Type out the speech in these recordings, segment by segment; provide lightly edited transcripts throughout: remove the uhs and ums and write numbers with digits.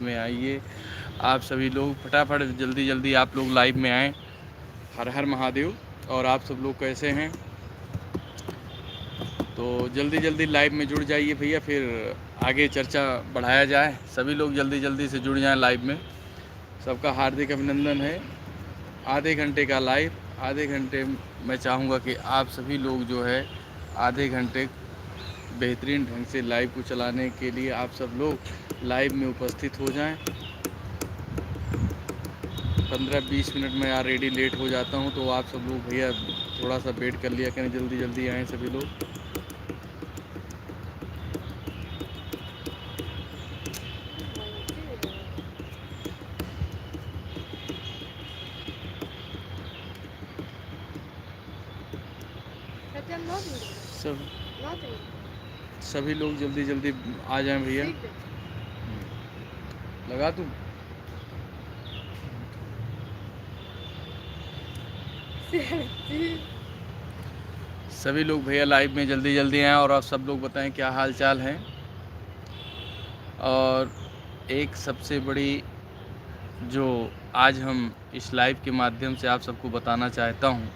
में आइए आप सभी लोग, फटाफट जल्दी जल्दी आप लोग लाइव में आएँ। हर हर महादेव। और आप सब लोग कैसे हैं? तो जल्दी जल्दी लाइव में जुड़ जाइए भैया, फिर आगे चर्चा बढ़ाया जाए। सभी लोग जल्दी जल्दी से जुड़ जाएं लाइव में। सबका हार्दिक अभिनंदन है। आधे घंटे का लाइव, आधे घंटे मैं चाहूँगा कि आप सभी लोग जो है आधे घंटे बेहतरीन ढंग से लाइव को चलाने के लिए आप सब लोग लाइव में उपस्थित हो जाएं। 15-20 मिनट में ऑलरेडी लेट हो जाता हूं, तो आप सब लोग भैया थोड़ा सा वेट कर लिया करें, जल्दी जल्दी आएँ सभी लोग। सब सभी लोग जल्दी जल्दी आ जाएं भैया। लगा दूं? सभी लोग भैया लाइव में जल्दी जल्दी आएँ और आप सब लोग बताएं क्या हाल चाल है। और एक सबसे बड़ी जो आज हम इस लाइव के माध्यम से आप सबको बताना चाहता हूं,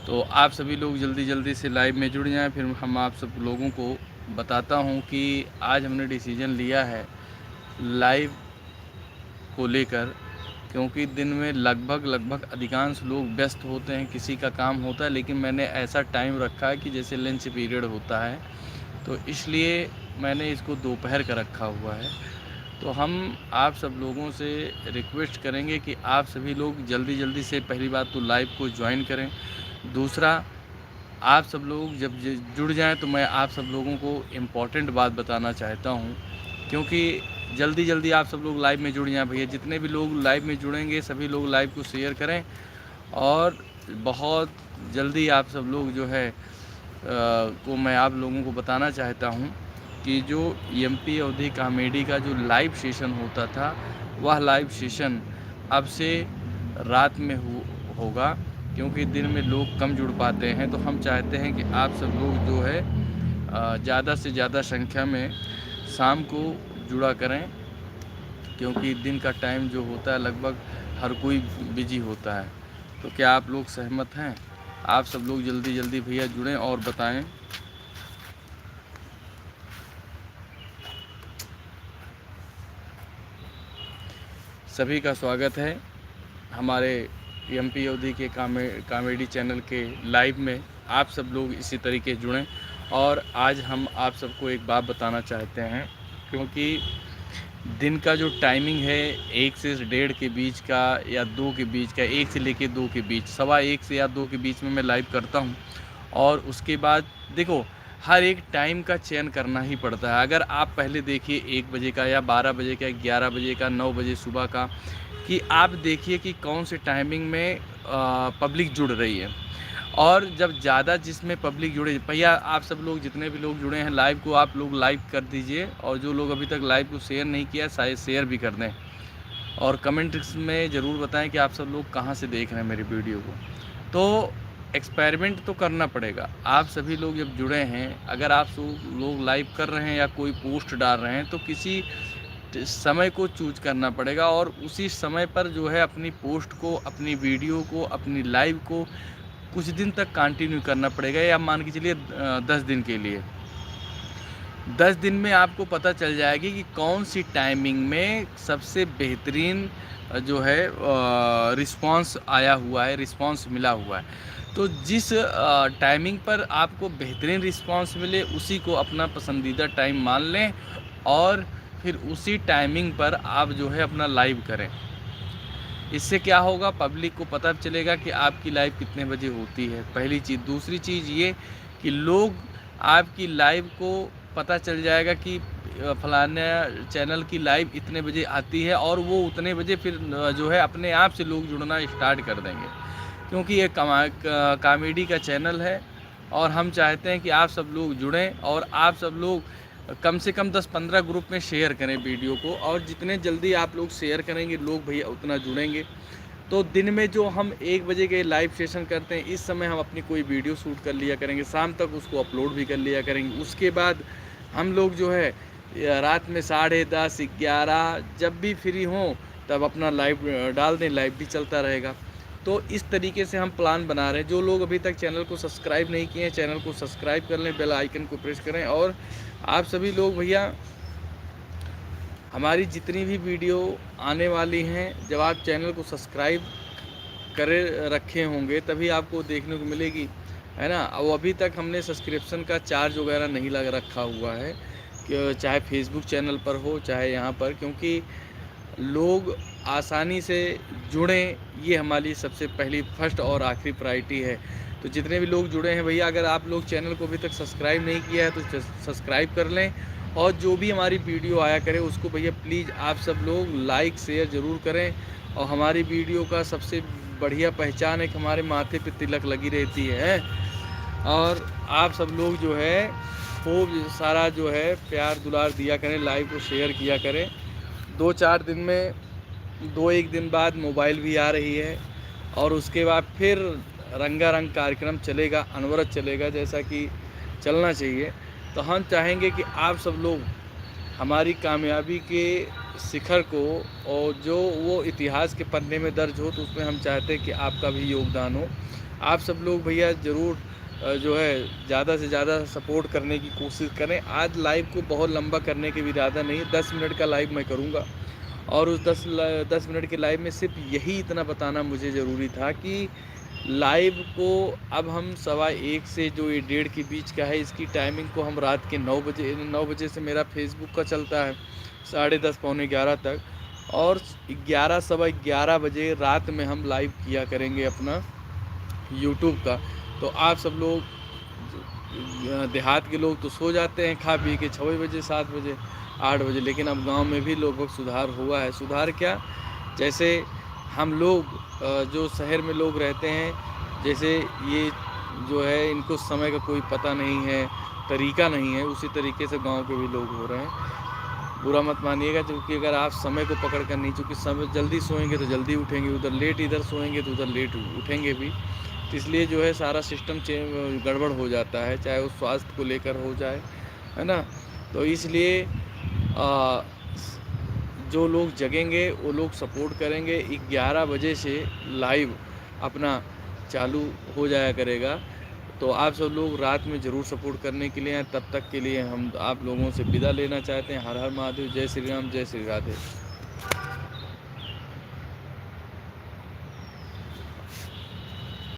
तो आप सभी लोग जल्दी जल्दी से लाइव में जुड़ जाएं। फिर हम आप सब लोगों को बताता हूं कि आज हमने डिसीजन लिया है लाइव को लेकर, क्योंकि दिन में लगभग अधिकांश लोग व्यस्त होते हैं, किसी का काम होता है, लेकिन मैंने ऐसा टाइम रखा है कि जैसे लंच पीरियड होता है, तो इसलिए मैंने इसको दोपहर का रखा हुआ है। तो हम आप सब लोगों से रिक्वेस्ट करेंगे कि आप सभी लोग जल्दी जल्दी से पहली बात तो लाइव को ज्वाइन करें। दूसरा, आप सब लोग जब जुड़ जाएं तो मैं आप सब लोगों को इम्पॉर्टेंट बात बताना चाहता हूं, क्योंकि जल्दी जल्दी आप सब लोग लाइव में जुड़ जाएं भैया। जितने भी लोग लाइव में जुड़ेंगे सभी लोग लाइव को शेयर करें। और बहुत जल्दी आप सब लोग जो है को मैं आप लोगों को बताना चाहता हूं कि जो एमपी अवधी कॉमेडी का जो लाइव सेशन होता था, वह लाइव सेशन अब से रात में होगा, क्योंकि दिन में लोग कम जुड़ पाते हैं। तो हम चाहते हैं कि आप सब लोग जो है ज़्यादा से ज़्यादा संख्या में शाम को जुड़ा करें, क्योंकि दिन का टाइम जो होता है लगभग हर कोई बिजी होता है। तो क्या आप लोग सहमत हैं? आप सब लोग जल्दी जल्दी भैया जुड़ें और बताएं। सभी का स्वागत है हमारे एमपी अवधी के कॉमेडी चैनल के लाइव में। आप सब लोग इसी तरीके जुड़ें। और आज हम आप सबको एक बात बताना चाहते हैं, क्योंकि दिन का जो टाइमिंग है 1 से 1:30 के बीच का या 2 के बीच का, 1 से लेके 2 के बीच, 1:15 से या 2 के बीच में मैं लाइव करता हूं। और उसके बाद देखो, हर एक टाइम का चयन करना ही पड़ता है। अगर आप पहले देखिए 1 बजे का या 12 बजे का, 11 बजे का, 9 बजे सुबह का, कि आप देखिए कि कौन से टाइमिंग में पब्लिक जुड़ रही है। और जब ज़्यादा जिसमें पब्लिक जुड़े, भैया आप सब लोग जितने भी लोग जुड़े हैं लाइव को, आप लोग लाइव कर दीजिए। और जो लोग अभी तक लाइव को शेयर नहीं किया, शायद शेयर भी कर दें। और कमेंट्स में ज़रूर बताएं कि आप सब लोग कहाँ से देख रहे हैं मेरी वीडियो को। तो एक्सपेरिमेंट तो करना पड़ेगा। आप सभी लोग जब जुड़े हैं, अगर आप लोग लाइव कर रहे हैं या कोई पोस्ट डाल रहे हैं, तो किसी समय को चूज करना पड़ेगा और उसी समय पर जो है अपनी पोस्ट को, अपनी वीडियो को, अपनी लाइव को कुछ दिन तक कंटिन्यू करना पड़ेगा। या मान के चलिए 10 दिन के लिए। 10 दिन में आपको पता चल जाएगी कि कौन सी टाइमिंग में सबसे बेहतरीन जो है रिस्पांस आया हुआ है, रिस्पांस मिला हुआ है। तो जिस टाइमिंग पर आपको बेहतरीन रिस्पांस मिले, उसी को अपना पसंदीदा टाइम मान लें और फिर उसी टाइमिंग पर आप जो है अपना लाइव करें। इससे क्या होगा, पब्लिक को पता चलेगा कि आपकी लाइव कितने बजे होती है, पहली चीज़। दूसरी चीज़ ये कि लोग आपकी लाइव को पता चल जाएगा कि फलाना चैनल की लाइव इतने बजे आती है, और वो उतने बजे फिर जो है अपने आप से लोग जुड़ना स्टार्ट कर देंगे, क्योंकि ये कॉमेडी का चैनल है। और हम चाहते हैं कि आप सब लोग जुड़ें और आप सब लोग कम से कम 10-15 ग्रुप में शेयर करें वीडियो को। और जितने जल्दी आप लोग शेयर करेंगे लोग भैया उतना जुड़ेंगे। तो दिन में जो हम 1 बजे के लाइव सेशन करते हैं, इस समय हम अपनी कोई वीडियो शूट कर लिया करेंगे, शाम तक उसको अपलोड भी कर लिया करेंगे। उसके बाद हम लोग जो है या रात में 10:30 11 जब भी फ्री हों तब अपना लाइव डाल दें, लाइव भी चलता रहेगा। तो इस तरीके से हम प्लान बना रहे हैं। जो लोग अभी तक चैनल को सब्सक्राइब नहीं किए हैं, चैनल को सब्सक्राइब कर लें, बेल आइकन को प्रेस करें। और आप सभी लोग भैया, हमारी जितनी भी वीडियो आने वाली हैं, जब आप चैनल को सब्सक्राइब करे रखे होंगे तभी आपको देखने को मिलेगी, है ना। और अभी तक हमने सब्सक्रिप्शन का चार्ज वगैरह नहीं लग रखा हुआ है, कि चाहे फेसबुक चैनल पर हो चाहे यहाँ पर, क्योंकि लोग आसानी से जुड़ें, ये हमारी सबसे पहली फर्स्ट और आखिरी प्रायोरिटी है। तो जितने भी लोग जुड़े हैं भैया, अगर आप लोग चैनल को अभी तक सब्सक्राइब नहीं किया है तो सब्सक्राइब कर लें। और जो भी हमारी वीडियो आया करे उसको भैया प्लीज़ आप सब लोग लाइक शेयर ज़रूर करें। और हमारी वीडियो का सबसे बढ़िया पहचान है कि हमारे माथे पे तिलक लगी रहती है। और आप सब लोग जो है खूब सारा जो है प्यार दुलार दिया करें, लाइव को शेयर किया करें। 2-4 दिन में 2-1 दिन बाद मोबाइल भी आ रही है, और उसके बाद फिर रंगारंग कार्यक्रम चलेगा, अनवरत चलेगा, जैसा कि चलना चाहिए। तो हम चाहेंगे कि आप सब लोग हमारी कामयाबी के शिखर को, और जो वो इतिहास के पन्ने में दर्ज हो, तो उसमें हम चाहते हैं कि आपका भी योगदान हो। आप सब लोग भैया ज़रूर जो है ज़्यादा से ज़्यादा सपोर्ट करने की कोशिश करें। आज लाइव को बहुत लंबा करने की भी इरादा नहीं, 10 मिनट का लाइव मैं करूँगा। और उस 10 मिनट के लाइव में सिर्फ यही इतना बताना मुझे ज़रूरी था कि लाइव को अब हम 1:15 से जो ये 1:30 के बीच का है, इसकी टाइमिंग को हम रात के 9 बजे से मेरा फेसबुक का चलता है 10:30 पौने 11 तक, और 11 सवा 11 बजे रात में हम लाइव किया करेंगे अपना यूट्यूब का। तो आप सब लोग, देहात के लोग तो सो जाते हैं खा पी के 6 बजे 7 बजे 8 बजे, लेकिन अब गांव में भी लगभग सुधार हुआ है। सुधार क्या, जैसे हम लोग जो शहर में लोग रहते हैं, जैसे ये जो है इनको समय का कोई पता नहीं है, तरीका नहीं है, उसी तरीके से गांव के भी लोग हो रहे हैं। बुरा मत मानिएगा, क्योंकि अगर आप समय को पकड़ कर नहीं, चूँकि समय जल्दी सोएंगे तो जल्दी उठेंगे, उधर लेट इधर सोएंगे तो उधर लेट उठेंगे भी। तो इसलिए जो है सारा सिस्टम गड़बड़ हो जाता है, चाहे वो स्वास्थ्य को लेकर हो जाए, है ना। तो इसलिए जो लोग जगेंगे वो लोग सपोर्ट करेंगे। 11 बजे से लाइव अपना चालू हो जाया करेगा। तो आप सब लोग रात में ज़रूर सपोर्ट करने के लिए हैं। तब तक के लिए हम आप लोगों से विदा लेना चाहते हैं। हर हर महादेव, जय श्री राम, जय श्री राधे।